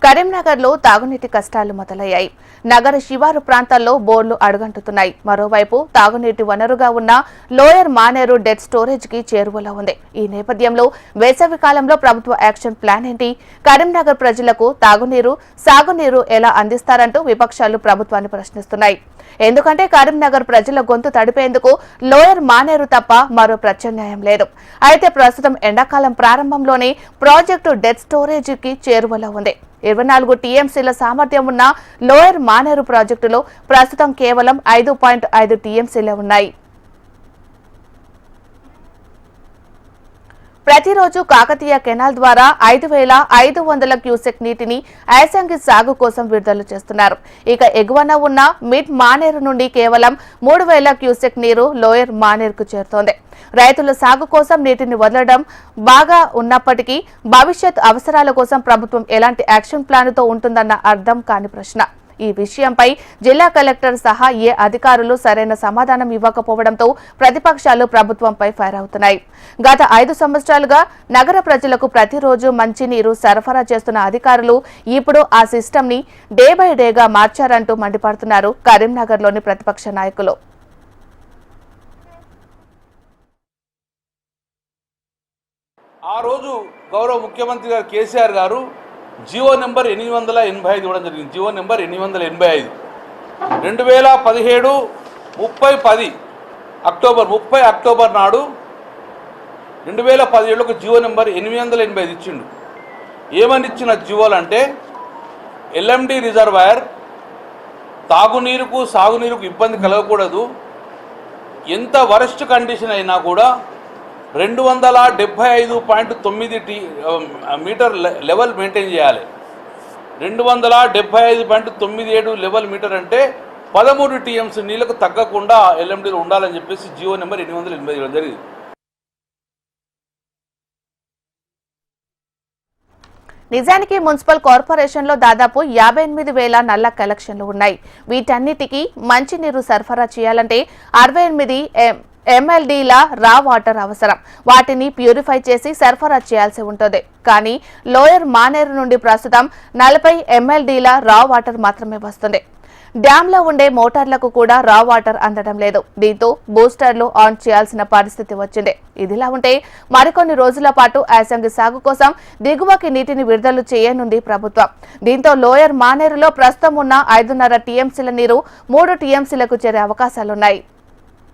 కరీంనగర్లో తాగునీటి కష్టాలు మొదలయ్యాయి. నగర శివారు ప్రాంతాల్లో బోర్లు అడుగంటుతున్నాయి. మరోవైపు తాగునీటి వనరుగా ఉన్న లోయర్ మానేరు డెడ్ స్టోరేజ్ కి చేరువలో ఉంది. ఈ నేపథ్యంలో వేసవి కాలంలో ప్రభుత్వ యాక్షన్ ప్లాన్ ఏంటి? కరీంనగర్ ప్రజలకు తాగునీరు, సాగునీరు ఎలా అందిస్తారంటూ విపక్షాలు ప్రభుత్వాన్ని ప్రశ్నిస్తున్నాయి. ఎందుకంటే కరీంనగర్ ప్రజల గొంతు తడిపేందుకు లోయర్ మానేరు తప్ప మరో ప్రత్యామ్నాయం లేదు. అయితే ప్రస్తుతం ఎండాకాలం ప్రారంభంలోనే ప్రాజెక్టు డెడ్ స్టోరేజ్ కి చేరువలో ఉంది. 24 టీఎంసీల సామర్థ్యం ఉన్న లోయర్ మానేరు ప్రాజెక్టులో ప్రస్తుతం కేవలం 5.5 టీఎంసీలే ఉన్నాయి. ప్రతిరోజు కాకతీయ కెనాల్ ద్వారా 5,500 క్యూసెక్ నీటిని యాసంగి సాగు కోసం విడుదల చేస్తున్నారు. ఇక ఎగువన ఉన్న మిడ్ మానేరు నుండి కేవలం 3,000 క్యూసెక్ నీరు లోయర్ మానేరుకు చేరుతోంది. రైతుల సాగు కోసం నీటిని వదలడం బాగా ఉన్నప్పటికీ భవిష్యత్ అవసరాల కోసం ప్రభుత్వం ఎలాంటి యాక్షన్ ప్లాన్తో ఉంటుందన్న అర్థం కాని ప్రశ్న. ఈ విషయంపై జిల్లా కలెక్టర్ సహా ఏ అధికారులు సరైన సమాధానం ఇవ్వకపోవడంతో ప్రతిపక్షాలు ప్రభుత్వంపై ఫైర్ అవుతున్నాయి. గత 5 సంవత్సరాలుగా నగర ప్రజలకు ప్రతిరోజు మంచినీరు సరఫరా చేస్తున్న అధికారులు ఇప్పుడు ఆ సిస్టమ్ ని డే బై డేగా మార్చారంటూ మండిపడుతున్నారు కరీంనగర్లోని ప్రతిపక్ష నాయకులు. ఆ రోజు గౌరవ ముఖ్యమంత్రి గారు కేసీఆర్ గారు జియో నెంబర్ 885 ఇవ్వడం జరిగింది. జియో నెంబర్ 885 2017 30/10 అక్టోబర్ నాడు 2017 జియో నెంబర్ 885 ఇచ్చిండు. ఏమని ఇచ్చిన జియోలు అంటే ఎల్ఎండి రిజర్వాయర్ తాగునీరుకు సాగునీరుకు ఇబ్బంది కలగకూడదు, ఎంత వరస్ట్ కండిషన్ అయినా కూడా 275.9 మీటర్ లెవెల్ మెయింటైన్ చేయాలి. 275.97 లెవెల్ మీటర్ అంటే 13 టీఎంసీ నీళ్లకు తగ్గకుండా ఎల్ఎండీలో ఉండాలని చెప్పేసి జియో నెంబర్ 885 జరిగింది. నిజానికి మున్సిపల్ కార్పొరేషన్ లో దాదాపు 58,000 నల్ల కలెక్షన్లు ఉన్నాయి. వీటన్నిటికీ మంచినీరు సరఫరా చేయాలంటే 68 MLDల రా వాటర్ అవసరం. వాటిని ప్యూరిఫై చేసి సరఫరా చేయాల్సి ఉంటుంది. కానీ లోయర్ మానేరు నుండి ప్రస్తుతం 40 MLDల రా వాటర్ మాత్రమే వస్తుంది. డ్యాంలో ఉండే మోటార్లకు కూడా రా వాటర్ అందడం లేదు. దీంతో బూస్టర్లు ఆన్ చేయాల్సిన పరిస్థితి వచ్చింది. ఇదిలా ఉంటే మరికొన్ని రోజుల పాటు యాసంగి సాగు కోసం దిగువకి నీటిని విడుదల చేయనుంది ప్రభుత్వం. దీంతో లోయర్ మానేరులో ప్రస్తుతం ఉన్న 5.5 టీఎంసీల నీరు 3 టీఎంసీలకు చేరే అవకాశాలున్నాయి.